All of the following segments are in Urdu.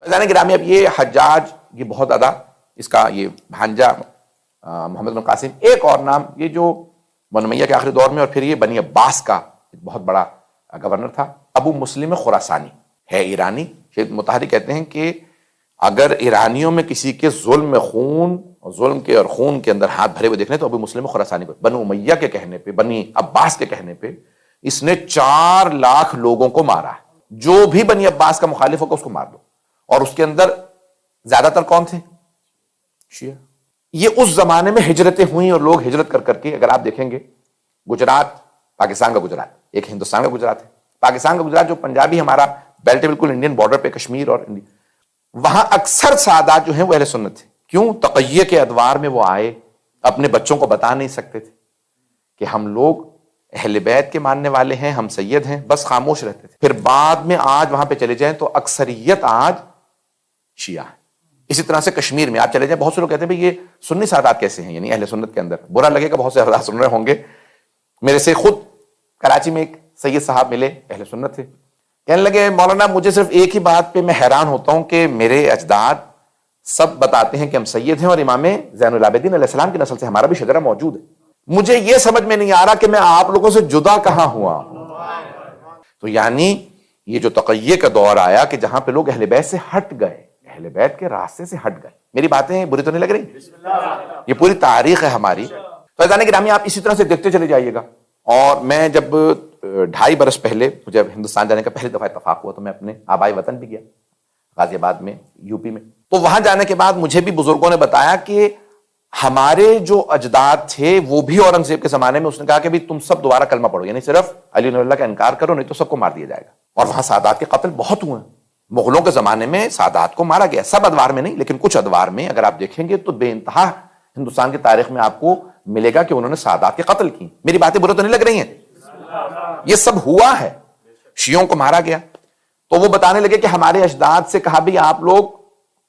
فیضان گرامی، اب یہ حجاج یہ بہت ادا، اس کا یہ بھانجا محمد بن قاسم، ایک اور نام یہ جو بنو امیہ کے آخری دور میں، اور پھر یہ بنی عباس کا ایک بہت بڑا گورنر تھا، ابو مسلم خراسانی ہے، ایرانی۔ شیخ مطہری کہتے ہیں کہ اگر ایرانیوں میں کسی کے ظلم کے اور خون کے اندر ہاتھ بھرے ہوئے دیکھنے تو ابو مسلم خراسانی کو، بنو امیہ کے کہنے پہ، بنی عباس کے کہنے پہ اس نے 4 لاکھ لوگوں کو مارا ہے۔ جو بھی بنی عباس کا مخالف ہوگا اس کو مار دو، اور اس کے اندر زیادہ تر کون تھے؟ شیعہ۔ یہ اس زمانے میں ہجرتیں ہوئیں، اور لوگ ہجرت کر کر کے، اگر آپ دیکھیں گے گجرات، پاکستان کا گجرات ایک ہندوستان کا گجرات ہے، پاکستان کا گجرات جو پنجابی ہمارا بیلٹ ہے بالکل انڈین بارڈر پہ، کشمیر اور انڈیا، وہاں اکثر سادات جو ہیں وہ اہل سنت تھے۔ کیوں؟ تقیہ کے ادوار میں وہ آئے، اپنے بچوں کو بتا نہیں سکتے تھے کہ ہم لوگ اہل بیت کے ماننے والے ہیں، ہم سید ہیں، بس خاموش رہتے تھے۔ پھر بعد میں آج وہاں پہ چلے جائیں تو اکثریت آج شیعہ ہے۔ اسی طرح سے کشمیر میں آپ چلے جائیں، بہت سے لوگ کہتے ہیں بھئی یہ سنی سادات کیسے ہیں، یعنی اہل سنت کے اندر برا لگے گا، بہت سے حضرات سن رہے ہوں گے۔ میرے سے خود کراچی میں ایک سید صاحب ملے، اہل سنت تھے، کہنے لگے مولانا مجھے صرف ایک ہی بات پہ میں حیران ہوتا ہوں کہ میرے اجداد سب بتاتے ہیں کہ ہم سید ہیں، اور امام زین العابدین علیہ السلام کی نسل سے ہمارا بھی شجرہ موجود ہے، مجھے یہ سمجھ میں نہیں آ رہا کہ میں آپ لوگوں سے جدا کہاں ہوا ہوں۔ تو یعنی یہ جو تقیہ کا دور آیا کہ جہاں پہ لوگ اہل بیت سے ہٹ گئے، اہل بیت کے راستے سے ہٹ گئے۔ میری باتیں بری تو نہیں لگ رہی؟ یہ پوری تاریخ ہے ہماری۔ فیضان گرامی، آپ اسی طرح سے دیکھتے چلے جائیے گا۔ اور میں جب 2.5 برس پہلے مجھے ہندوستان جانے کا پہلی دفعہ اتفاق ہوا تو میں اپنے آبائی وطن بھی گیا، غازی آباد میں، یو پی میں۔ تو وہاں جانے کے بعد مجھے بھی بزرگوں نے بتایا کہ ہمارے جو اجداد تھے وہ بھی اورنگزیب کے زمانے میں اس نے کہا کہ بھی تم سب دوبارہ کلمہ پڑھو، یعنی صرف علی اللہ کا انکار کرو، نہیں تو سب کو مار دیا جائے گا۔ اور وہاں سادات کے قتل بہت ہوئے ہیں۔ مغلوں کے زمانے میں سادات کو مارا گیا، سب ادوار میں نہیں لیکن کچھ ادوار میں اگر آپ دیکھیں گے تو بے انتہا ہندوستان کی تاریخ میں آپ کو ملے گا کہ انہوں نے سادات کے قتل کی۔ میری باتیں برے تو نہیں لگ رہی ہیں؟ یہ سب ہوا ہے، شیعوں کو مارا گیا۔ تو وہ بتانے لگے کہ ہمارے اجداد سے کہا بھی آپ لوگ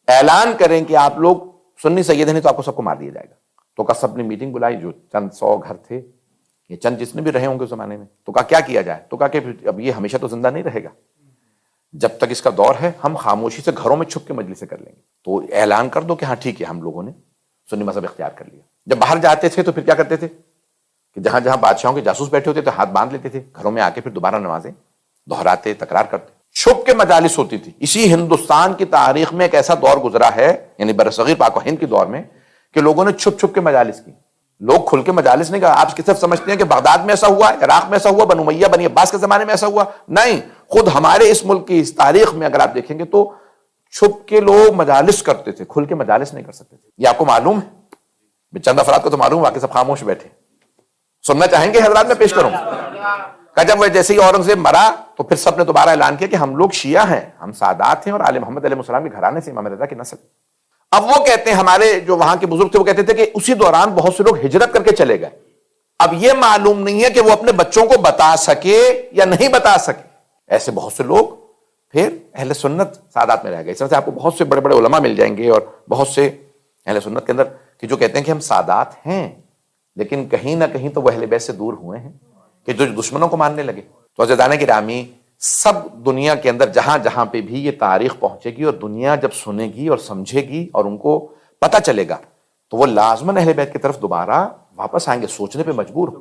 اعلان کریں کہ آپ لوگ سنی سید ہیں تو آپ کو سب کو مار دیا جائے گا۔ تو کہا سب نے میٹنگ بلائی، جو چند 100 گھر تھے، یہ چند جتنے بھی رہے ہوں گے اس زمانے میں، تو کہا کیا کیا جائے؟ تو کہا کہ اب یہ ہمیشہ تو زندہ نہیں رہے گا، جب تک اس کا دور ہے ہم خاموشی سے گھروں میں چھپ کے مجلسیں کر لیں گے۔ تو اعلان کر دو کہ ہاں ٹھیک ہے ہم لوگوں نے سنی مذہب اختیار کر لیا۔ جب باہر جاتے تھے تو پھر کیا کرتے تھے کہ جہاں جہاں بادشاہوں کے جاسوس بیٹھے ہوتے تو ہاتھ باندھ لیتے تھے، گھروں میں آ کے پھر دوبارہ نمازیں دہراتے، تکرار کرتے۔ چھپ کے مجالس ہوتی تھی۔ اسی ہندوستان کی تاریخ میں ایک ایسا دور گزرا ہے، یعنی برصغیر پاک و ہند کے دور میں، کہ لوگوں نے چھپ چھپ کے مجالس کی۔ لوگ کھل کے مجالس نہیں کہا۔ آپ صرف سمجھتے ہیں کہ بغداد میں ایسا ہوا، عراق میں ایسا ہوا، بنو امیہ بنی عباس کے زمانے میں ایسا ہوا، نہیں، خود ہمارے اس ملک کی اس تاریخ میں اگر آپ دیکھیں گے تو چھپ کے لوگ مجالس کرتے تھے، کھل کے مجالس نہیں کر سکتے تھے۔ یہ آپ کو معلوم ہے؟ چند افراد کو تو معلوم، باقی سب خاموش بیٹھے۔ سننا چاہیں گے حضرات؟ میں پیش کروں کہ جب وہ جیسے ہی اورنگزیب مرا تو پھر سب نے دوبارہ اعلان کیا کہ ہم لوگ شیعہ ہیں، ہم سادات ہیں، اور آل محمد علیہ السلام کے گھرانے سے، امام رضا کی نسل۔ اب وہ کہتے ہیں، ہمارے جو وہاں کے بزرگ تھے وہ کہتے تھے کہ اسی دوران بہت سے لوگ ہجرت کر کے چلے گئے۔ اب یہ معلوم نہیں ہے کہ وہ اپنے بچوں کو بتا سکے یا نہیں بتا سکے۔ ایسے بہت سے لوگ پھر اہل سنت سادات میں رہ گئے۔ اس طرح سے آپ کو بہت سے بڑے بڑے علماء مل جائیں گے اور بہت سے اہل سنت کے اندر کہ جو کہتے ہیں کہ ہم سادات ہیں، لیکن کہیں نہ کہیں تو وہ اہل بیت سے دور ہوئے ہیں، کہ جو دشمنوں کو ماننے لگے۔ تو عزیزان گرامی، سب دنیا کے اندر جہاں جہاں پہ بھی یہ تاریخ پہنچے گی اور دنیا جب سنے گی اور سمجھے گی اور ان کو پتہ چلے گا تو وہ لازماً اہل بیت کی طرف دوبارہ واپس آئیں گے، سوچنے پہ مجبور ہو۔